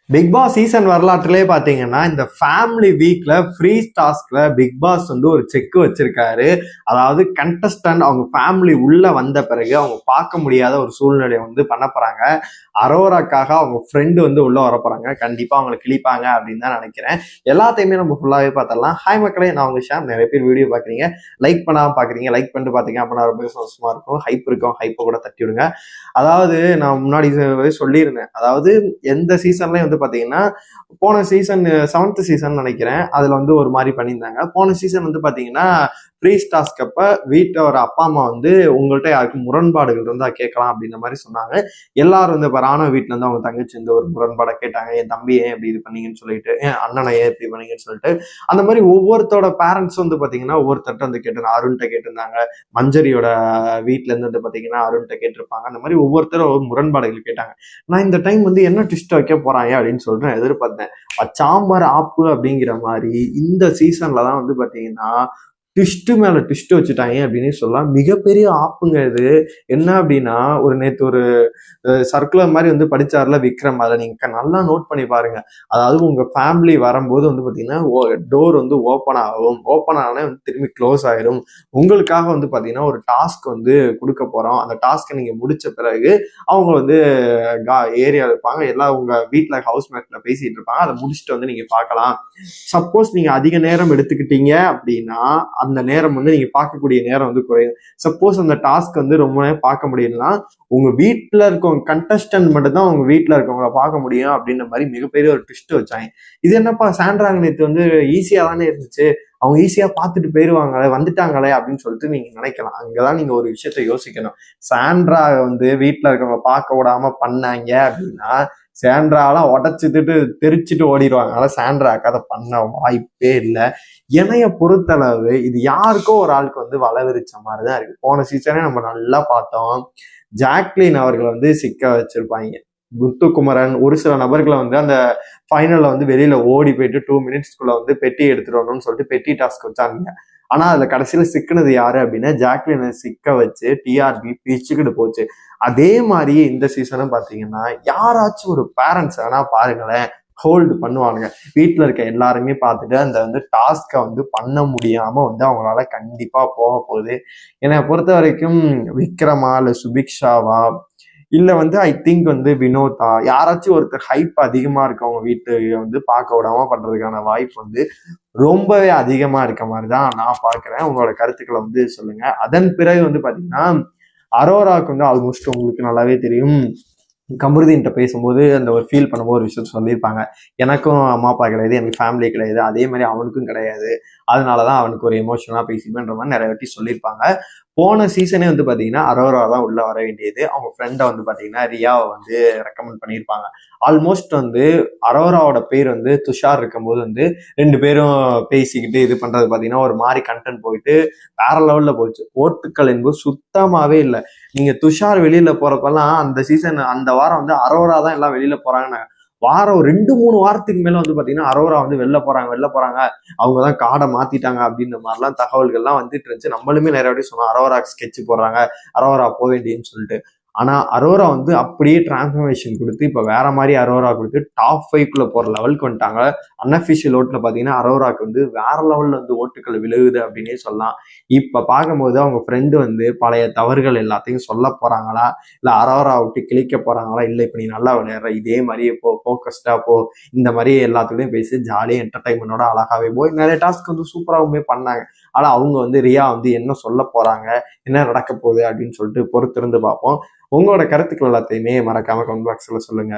Big Boss season வரலாற்றிலே பாத்தீங்கன்னா இந்த ஃபேமிலி வீக்ல ஃப்ரீ டாஸ்க்ல பிக் பாஸ் வந்து ஒரு செக் வச்சிருக்காரு. அதாவது கண்டஸ்டன்ட் அவங்க ஃபேமிலி உள்ள வந்த பிறகு அவங்க பார்க்க முடியாத ஒரு சூழ்நிலையை வந்து பண்ண போறாங்க. அரோராக்காக அவங்க ஃப்ரெண்டு வந்து உள்ள வர போறாங்க. கண்டிப்பா அவங்களை கிழிப்பாங்க அப்படின்னு தான் நினைக்கிறேன். எல்லாத்தையுமே நம்ம ஃபுல்லாவே பார்த்தரலாம். ஹாய் மக்களே, நான் உங்க ஷாம். நிறைய பேர் வீடியோ பாக்குறீங்க, லைக் பண்ணாம பாக்குறீங்க. லைக் பண்ணிட்டு பாத்தீங்க அப்படின்னா ரொம்ப சந்தோஷமா இருக்கும். ஹைப் இருக்கும், ஹைப்பை கூட தட்டி விடுங்க. அதாவது நான் முன்னாடி சொல்லியிருந்தேன், அதாவது எந்த சீசன்லயும் வந்து பாத்தீங்கன்னா போன சீசன் 7th சீசன் நினைக்கிறேன், அதுல வந்து ஒரு மாதிரி பண்ணியிருந்தாங்க. போன சீசன் வந்து பாத்தீங்கன்னா ஃப்ரீ டாஸ்க் அப்ப வீட்டோட அப்பா அம்மா வந்து உங்கள்கிட்ட யாருக்கும் முரண்பாடுகள் இருந்தா கேட்கலாம் அப்படின்ற மாதிரி சொன்னாங்க. எல்லாரும் வந்து இப்போ ராணுவ வீட்டுல இருந்து அவங்க தங்கச்சி இந்த ஒரு முரண்பாடை கேட்டாங்க. என் தம்பி ஏன் இப்படி இது பண்ணீங்கன்னு சொல்லிட்டு, என் அண்ணனை ஏன் இப்படி பண்ணீங்கன்னு சொல்லிட்டு, அந்த மாதிரி ஒவ்வொருத்தோட பேரண்ட்ஸ் வந்து பாத்தீங்கன்னா ஒவ்வொருத்தர்ட்ட வந்து கேட்டு, அருண்கிட்ட கேட்டிருந்தாங்க. மஞ்சரியோட வீட்டுல இருந்து வந்து பாத்தீங்கன்னா அருண்கிட்ட கேட்டிருப்பாங்க. அந்த மாதிரி ஒவ்வொருத்தரும் முரண்பாடுகள் கேட்டாங்க. நான் இந்த டைம் வந்து என்ன ட்விஸ்ட் வைக்க போறாங்க அப்படின்னு சொல்லிட்டு எதிர்பார்த்தேன். சாம்பார் ஆப்பு அப்படிங்கிற மாதிரி இந்த சீசன்ல தான் வந்து பாத்தீங்கன்னா ட்விஸ்ட் மேல ட்விஸ்ட் வச்சுட்டாங்க அப்படின்னு சொல்லலாம். மிகப்பெரிய ஆப்புங்க இது. என்ன அப்படின்னா, ஒரு நேற்று ஒரு சர்க்குலர் மாதிரி வந்து படிச்சார்ல விக்ரம், அதை நீங்க நல்லா நோட் பண்ணி பாருங்க. அதாவது உங்க ஃபேமிலி வரும்போது வந்து பாத்தீங்கன்னா டோர் வந்து ஓப்பன் ஆகும், ஓப்பன் ஆனா வந்து திரும்பி க்ளோஸ் ஆயிரும். உங்களுக்காக வந்து பாத்தீங்கன்னா ஒரு டாஸ்க் வந்து கொடுக்க போறோம். அந்த டாஸ்க்கை நீங்க முடிச்ச பிறகு அவங்க வந்து ஏரியா இருப்பாங்க, எல்லாம் உங்க வீட்டுல ஹவுஸ் மேட்ல பேசிட்டு இருப்பாங்க. அதை முடிச்சுட்டு வந்து நீங்க பார்க்கலாம். சப்போஸ் நீங்க அதிக நேரம் எடுத்துக்கிட்டீங்க அப்படின்னா அந்த நேரம் வந்து நீங்க பார்க்கக்கூடிய நேரம் வந்து குறையும். சப்போஸ் அந்த டாஸ்க் வந்து ரொம்ப நேரம் பார்க்க முடியும்னா உங்க வீட்டுல இருக்கவங்க கண்டஸ்டன்ட் மட்டும் தான் உங்க வீட்டுல இருக்கவங்கள பார்க்க முடியும் அப்படின்ற மாதிரி மிகப்பெரிய ஒரு ட்விஸ்ட் வச்சாங்க. இது என்னப்பா சாண்ட்ராங்க நேற்று வந்து ஈஸியா தானே இருந்துச்சு, அவங்க ஈஸியா பார்த்துட்டு போயிருவாங்களே, வந்துட்டாங்களே அப்படின்னு சொல்லிட்டு நீங்க நினைக்கலாம். அங்கதான் நீங்க ஒரு விஷயத்த யோசிக்கணும். சாண்ட்ரா வந்து வீட்டுல இருக்கவங்க பார்க்க விடாம பண்ணாங்க அப்படின்னா சாண்ட்ராலாம் உடச்சிட்டு தெரிச்சுட்டு ஓடிடுவாங்க. அதனால சாண்ட்ராக்கு அதை பண்ண வாய்ப்பே இல்லை. என்னைய பொறுத்தளவு இது யாருக்கோ ஒரு ஆளுக்கு வந்து வளவிரிச்ச மாதிரிதான் இருக்கு. போன சீசனே நம்ம நல்லா பார்த்தோம். ஜாக்லின் அவர்களை வந்து சிக்க வச்சிருப்பாங்க. முத்துக்குமரன் ஒரு சில நபர்களை வந்து அந்த ஃபைனல்ல வந்து வெளியில ஓடி போயிட்டு 2 மினிட்ஸ்க்குள்ள வந்து பெட்டி எடுத்துட்டு வரணும்னு சொல்லிட்டு பெட்டி டாஸ்க் வச்சாங்க. ஆனா அதுல கடைசியில சிக்கினது யாரு அப்படின்னா ஜாக்லினை சிக்க வச்சு டிஆர்பி பிச்சுக்கிட்டு போச்சு. அதே மாதிரி இந்த சீசனும் பாத்தீங்கன்னா யாராச்சும் ஒரு பேரண்ட்ஸ் ஆனா பாருங்களேன் ஹோல்டு பண்ணுவானுங்க. வீட்டுல இருக்க எல்லாருமே பார்த்துட்டு அந்த வந்து டாஸ்கை வந்து பண்ண முடியாம வந்து அவங்களால கண்டிப்பா போக போகுது. என்னை பொறுத்த வரைக்கும் விக்ரமா இல்ல சுபிக்ஷாவா இல்ல வந்து ஐ திங்க் வந்து வினோதா, யாராச்சும் ஒருத்தர் ஹைப் அதிகமா இருக்கவங்க வீட்டு வந்து பார்க்க விடாம பண்றதுக்கான வாய்ப்பு வந்து ரொம்பவே அதிகமா இருக்க மாதிரிதான் நான் பாக்குறேன். உங்களோட கருத்துக்களை வந்து சொல்லுங்க. அதன் பிறகு வந்து பாத்தீங்கன்னா அரோராவுக்கு வந்து ஆல்மோஸ்ட் உங்களுக்கு நல்லாவே தெரியும், கமருதீன்கிட்ட பேசும்போது அந்த ஒரு ஃபீல் பண்ணும்போது ஒரு விஷயத்த சொல்லியிருப்பாங்க. எனக்கும் அம்மா அப்பா கிடையாது, எனக்கு ஃபேமிலி கிடையாது, அதே மாதிரி அவனுக்கும் கிடையாது, அதனாலதான் அவனுக்கு ஒரு எமோஷனலா பேசிப்பேன்ற மாதிரி நிறைய வாட்டி சொல்லியிருப்பாங்க. போன சீசனே வந்து பாத்தீங்கன்னா அரோரா தான் உள்ள வர வேண்டியது. அவங்க ஃப்ரெண்டை வந்து பாத்தீங்கன்னா ரியாவை வந்து ரெக்கமெண்ட் பண்ணியிருப்பாங்க. ஆல்மோஸ்ட் வந்து அரோராவோட பேர் வந்து துஷார் இருக்கும்போது வந்து 2 பேரும் பேசிக்கிட்டு இது பண்றது பாத்தீங்கன்னா ஒரு மாதிரி கண்டென்ட் போயிட்டு வேற லெவல்ல போச்சு. ஓட்டுக்கள் என்பது சுத்தமாவே இல்லை. நீங்க துஷார் வெளியில போறப்பெல்லாம் அந்த சீசன் அந்த வாரம் வந்து அரோரா தான் எல்லாம் வெளியில போறாங்கன்னு, வாரம் 2-3 வாரத்துக்கு மேல வந்து பாத்தீங்கன்னா அரோரா வந்து வெளில போறாங்க, அவங்கதான் காடை மாத்திட்டாங்க அப்படின்ற மாதிரிலாம் தகவல்கள்லாம் வந்துட்டு இருந்துச்சு. நம்மளுமே நிறைய வாட்டி சொன்னோம் அரோரா ஸ்கெட்ச் போடுறாங்க, அரோரா போக வேண்டியன்னு சொல்லிட்டு. ஆனா அரோரா வந்து அப்படியே டிரான்ஸ்ஃபர்மேஷன் கொடுத்து இப்ப வேற மாதிரி அரோரா கொடுத்து டாப் 5க்குள்ள போற லெவலுக்கு வந்துட்டாங்க. அன்அஃபிஷியல் ஓட்டுல பாத்தீங்கன்னா அரோராக்கு வந்து வேற லெவல்ல வந்து ஓட்டுகள் விழுகுது அப்படின்னே சொல்லலாம். இப்ப பார்க்கும்போது அவங்க ஃப்ரெண்டு வந்து பழைய தவறுகள் எல்லாத்தையும் சொல்ல போறாங்களா, இல்ல அரோரா விட்டு கிழிக்க போறாங்களா, இல்ல இப்ப நீ நல்லா விளையாடுற இதே மாதிரி போ, போக்கஸ்டா போ, இந்த மாதிரி எல்லாத்துலயும் பேசி ஜாலியா என்டர்டைன்மெண்டோட அழகாவே போய் நிறைய டாஸ்க் வந்து சூப்பராகவுமே பண்ணாங்க. ஆனா அவங்க வந்து ரியா வந்து என்ன சொல்ல போறாங்க, என்ன நடக்க போகுது அப்படின்னு சொல்லிட்டு பொறுத்திருந்து பார்ப்போம். உங்களோட கருத்துக்கள் எல்லாத்தையுமே மறக்காம கமெண்ட் பாக்ஸ்ல சொல்லுங்க.